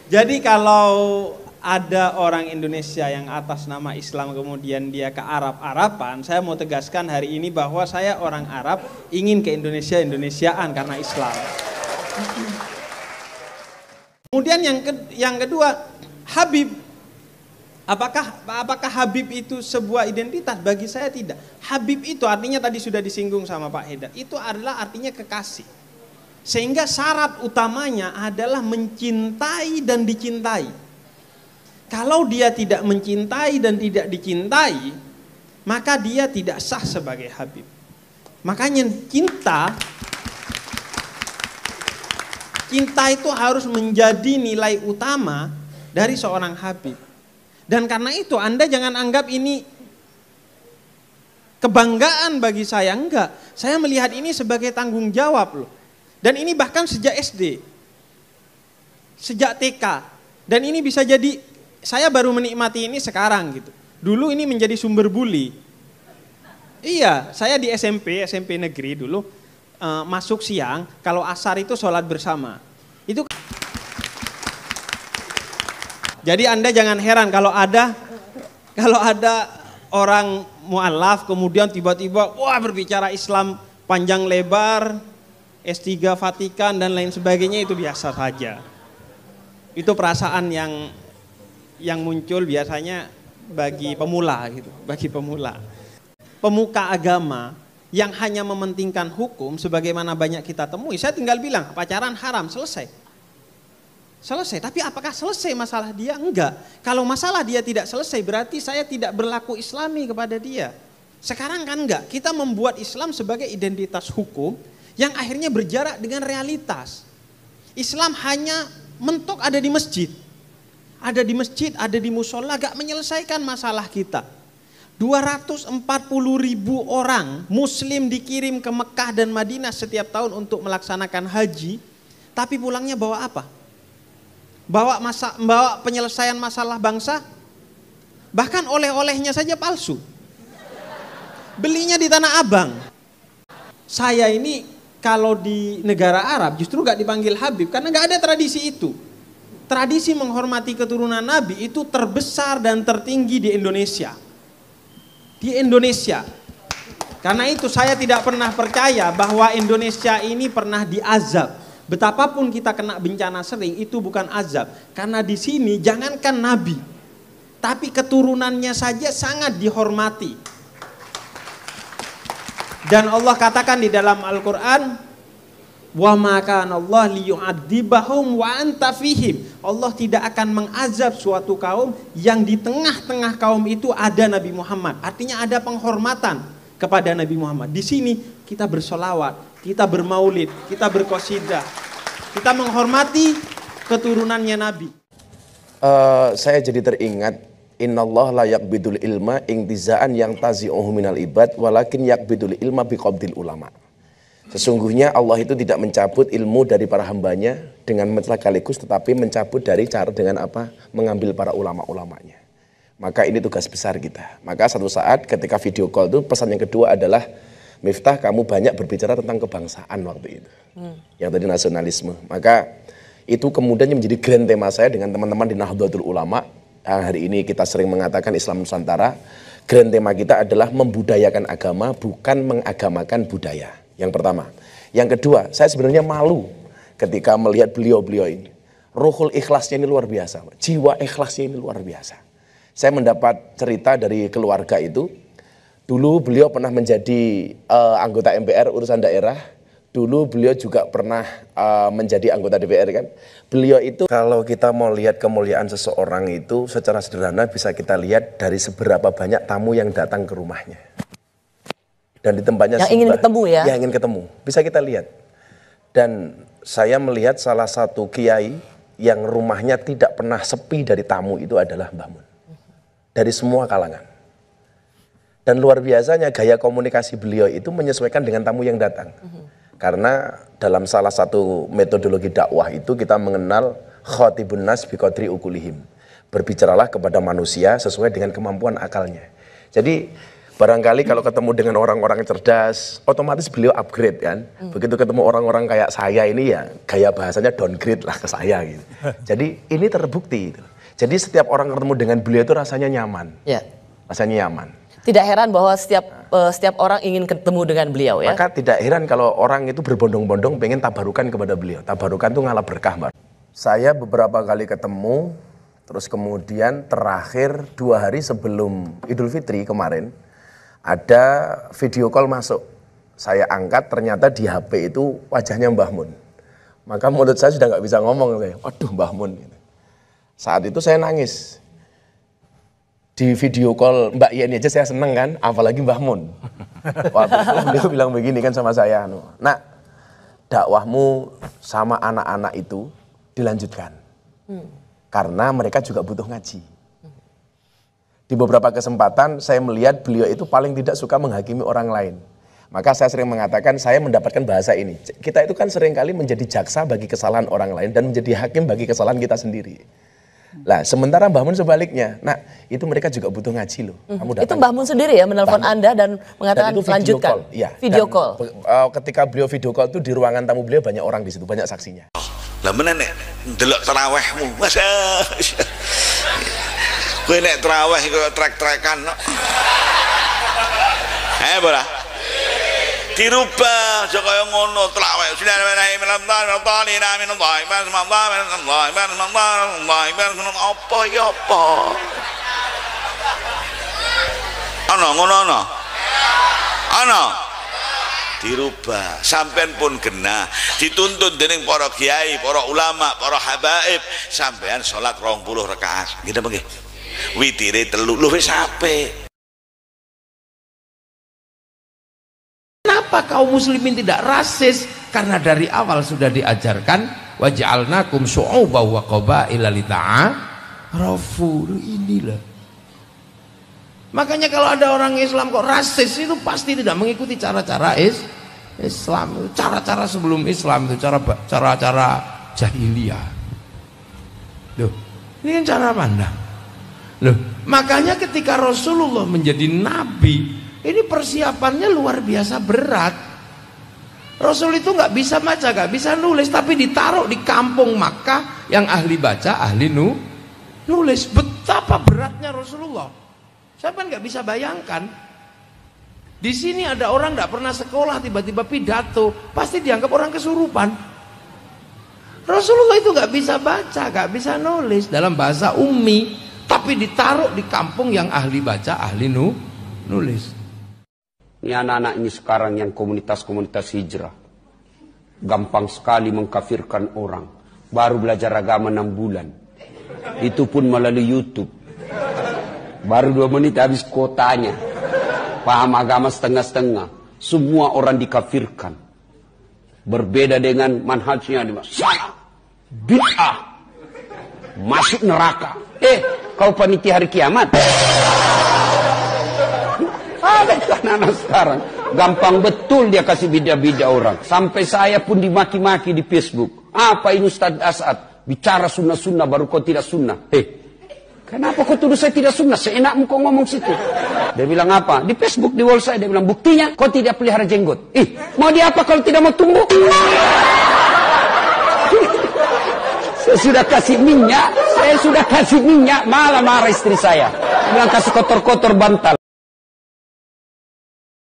Jadi kalau ada orang Indonesia yang atas nama Islam kemudian dia ke Arab-Araban, saya mau tegaskan hari ini bahwa saya orang Arab ingin ke Indonesia-Indonesiaan karena Islam. Kemudian yang kedua, Habib. Apakah Habib itu sebuah identitas? Bagi saya tidak. Habib itu artinya tadi sudah disinggung sama Pak Haidar. Itu adalah artinya kekasih. Sehingga syarat utamanya adalah mencintai dan dicintai. Kalau dia tidak mencintai dan tidak dicintai, maka dia tidak sah sebagai Habib. Makanya cinta itu harus menjadi nilai utama dari seorang Habib. Dan karena itu Anda jangan anggap ini kebanggaan bagi saya, enggak. Saya melihat ini sebagai tanggung jawab loh. Dan ini bahkan sejak SD, sejak TK. Dan ini bisa jadi, saya baru menikmati ini sekarang gitu. Dulu ini menjadi sumber bully. Iya, saya di SMP negeri dulu masuk siang, kalau asar itu sholat bersama. Itu. Jadi Anda jangan heran kalau ada orang mu'alaf kemudian tiba-tiba wah berbicara Islam panjang lebar, S3 Vatikan dan lain sebagainya, itu biasa saja. Itu perasaan yang muncul biasanya bagi pemula gitu, bagi pemula. Pemuka agama yang hanya mementingkan hukum sebagaimana banyak kita temui, saya tinggal bilang pacaran haram, selesai. Selesai, tapi apakah selesai masalah dia? Enggak. Kalau masalah dia tidak selesai berarti saya tidak berlaku islami kepada dia. Sekarang kan enggak, kita membuat Islam sebagai identitas hukum yang akhirnya berjarak dengan realitas. Islam hanya mentok ada di masjid. Ada di masjid, ada di musola, gak menyelesaikan masalah kita. 240.000 orang muslim dikirim ke Mekah dan Madinah setiap tahun untuk melaksanakan haji, tapi pulangnya bawa apa? Bawa penyelesaian masalah bangsa, bahkan oleh-olehnya saja palsu. Belinya di Tanah Abang. Saya ini kalau di negara Arab justru gak dipanggil Habib karena gak ada tradisi itu. Tradisi menghormati keturunan Nabi itu terbesar dan tertinggi di Indonesia. Di Indonesia. Karena itu saya tidak pernah percaya bahwa Indonesia ini pernah diazab. Betapapun kita kena bencana sering, itu bukan azab. Karena di sini jangankan Nabi, tapi keturunannya saja sangat dihormati. Dan Allah katakan di dalam Al-Quran, wa ma kana Allah liyu'adzibahum wa anta fihim. Allah tidak akan mengazab suatu kaum yang di tengah-tengah kaum itu ada Nabi Muhammad. Artinya ada penghormatan kepada Nabi Muhammad. Di sini kita bersolawat, kita bermaulid, kita berqasidah, kita menghormati keturunannya Nabi. Saya jadi teringat, innallah la yaqbidul ilma intizaan yang tazi'uhu minal ibad walakin yaqbidul ilma biqabdil ulama. Sesungguhnya Allah itu tidak mencabut ilmu dari para hambanya dengan sekaligus, tetapi mencabut dari cara dengan apa? Mengambil para ulama-ulamanya. Maka ini tugas besar kita. Maka satu saat ketika video call itu pesan yang kedua adalah, Miftah, kamu banyak berbicara tentang kebangsaan waktu itu. Yang tadi nasionalisme. Maka itu kemudian menjadi grand tema saya dengan teman-teman di Nahdlatul Ulama. Hari ini kita sering mengatakan Islam Nusantara. Grand tema kita adalah membudayakan agama, bukan mengagamakan budaya. Yang pertama. Yang kedua, saya sebenarnya malu ketika melihat beliau-beliau ini. Ruhul ikhlasnya ini luar biasa. Jiwa ikhlasnya ini luar biasa. Saya mendapat cerita dari keluarga itu. Dulu beliau pernah menjadi anggota MPR urusan daerah. Dulu beliau juga pernah menjadi anggota DPR kan. Beliau itu kalau kita mau lihat kemuliaan seseorang itu secara sederhana bisa kita lihat dari seberapa banyak tamu yang datang ke rumahnya. Dan di tempatnya yang ingin ketemu ya. Yang ingin ketemu. Bisa kita lihat. Dan saya melihat salah satu kiai yang rumahnya tidak pernah sepi dari tamu itu adalah Mbah Mun. Dari semua kalangan. Dan luar biasanya gaya komunikasi beliau itu menyesuaikan dengan tamu yang datang. Karena dalam salah satu metodologi dakwah itu kita mengenal khotibun nas biqadri ukulihim. Berbicaralah kepada manusia sesuai dengan kemampuan akalnya. Jadi Barangkali kalau ketemu dengan orang-orang cerdas, otomatis beliau upgrade kan. Begitu ketemu orang-orang kayak saya ini ya, gaya bahasanya downgrade lah ke saya gitu. Jadi ini terbukti. Gitu. Jadi setiap orang ketemu dengan beliau itu rasanya nyaman. Ya. Rasanya nyaman. Tidak heran bahwa setiap orang ingin ketemu dengan beliau ya. Maka tidak heran kalau orang itu berbondong-bondong pengen tabarukan kepada beliau. Tabarukan itu ngalah berkah, Mbak. Saya beberapa kali ketemu, terus kemudian terakhir 2 hari sebelum Idul Fitri kemarin, ada video call masuk. Saya angkat, ternyata di HP itu wajahnya Mbah Mun. Maka mulut saya sudah nggak bisa ngomong. Waduh, Mbah Mun. Saat itu saya nangis. Di video call Mbak Yeni aja saya seneng kan, apalagi Mbah Mun. Waktu itu beliau bilang begini kan sama saya, "Nak, dakwahmu sama anak-anak itu dilanjutkan. Karena mereka juga butuh ngaji." Di beberapa kesempatan saya melihat beliau itu paling tidak suka menghakimi orang lain. Maka saya sering mengatakan saya mendapatkan bahasa ini. Kita itu kan seringkali menjadi jaksa bagi kesalahan orang lain dan menjadi hakim bagi kesalahan kita sendiri. Nah, sementara Mbah Mun sebaliknya. Nah, itu mereka juga butuh ngaji loh. Kamu datang. Itu Mbah Mun sendiri ya menelpon Anda dan mengatakan lanjutkan. Ya, video call. Ketika beliau video call itu di ruangan tamu beliau banyak orang di situ, banyak saksinya. Lah menen nek ndelok tarawihmu. Masa kowe nek tarawih kok trek-trekan. Bola. Dirubah aja kaya ngono tarawih. Apa ya apa? Ana ngono ana. Ana. Dirubah, sampean pun genah, dituntun dening para kiai, para ulama, para habaib, sampean salat 20 rakaat. Nggih napa nggih? Witire 3 lho wis apik. Kenapa kaum muslimin tidak rasis? Karena dari awal sudah diajarkan waj'alnakum syu'uban wa qabaila lita'arafu. Inilah. Makanya kalau ada orang Islam kok rasis itu pasti tidak mengikuti cara-cara Islam. Cara-cara sebelum Islam itu cara-cara jahiliyah. Loh, ini kan cara pandang. Loh, makanya ketika Rasulullah menjadi nabi, ini persiapannya luar biasa berat. Rasul itu nggak bisa baca, nggak bisa nulis, tapi ditaruh di kampung Makkah yang ahli baca, ahli nulis. Betapa beratnya Rasulullah. Siapa nggak bisa bayangkan? Di sini ada orang nggak pernah sekolah, tiba-tiba pidato, pasti dianggap orang kesurupan. Rasulullah itu nggak bisa baca, nggak bisa nulis dalam bahasa ummi, tapi ditaruh di kampung yang ahli baca, ahli nulis. Ini anak-anak ini sekarang yang komunitas-komunitas hijrah, gampang sekali mengkafirkan orang. Baru belajar agama 6 bulan, itu pun melalui YouTube. Baru 2 menit habis kotanya, paham agama setengah-setengah. Semua orang dikafirkan. Berbeda dengan manhajnya, salah, bid'ah, masuk neraka. Kau panitia hari kiamat. Ada anak-anak sekarang gampang betul dia kasih bida-bida orang. Sampai saya pun dimaki-maki di Facebook. Apa ini Ustaz As'ad? Bicara sunnah-sunnah baru kau tidak sunnah. Kenapa kau tuduh saya tidak sunnah? Seenakmu kau ngomong situ. Dia bilang apa? Di Facebook, di wall saya. Dia bilang buktinya kau tidak pelihara jenggot. Mau dia apa kalau tidak mau tumbuh? Saya sudah kasih minyak. Malah marah istri saya. Dia bilang kasih kotor-kotor bantal.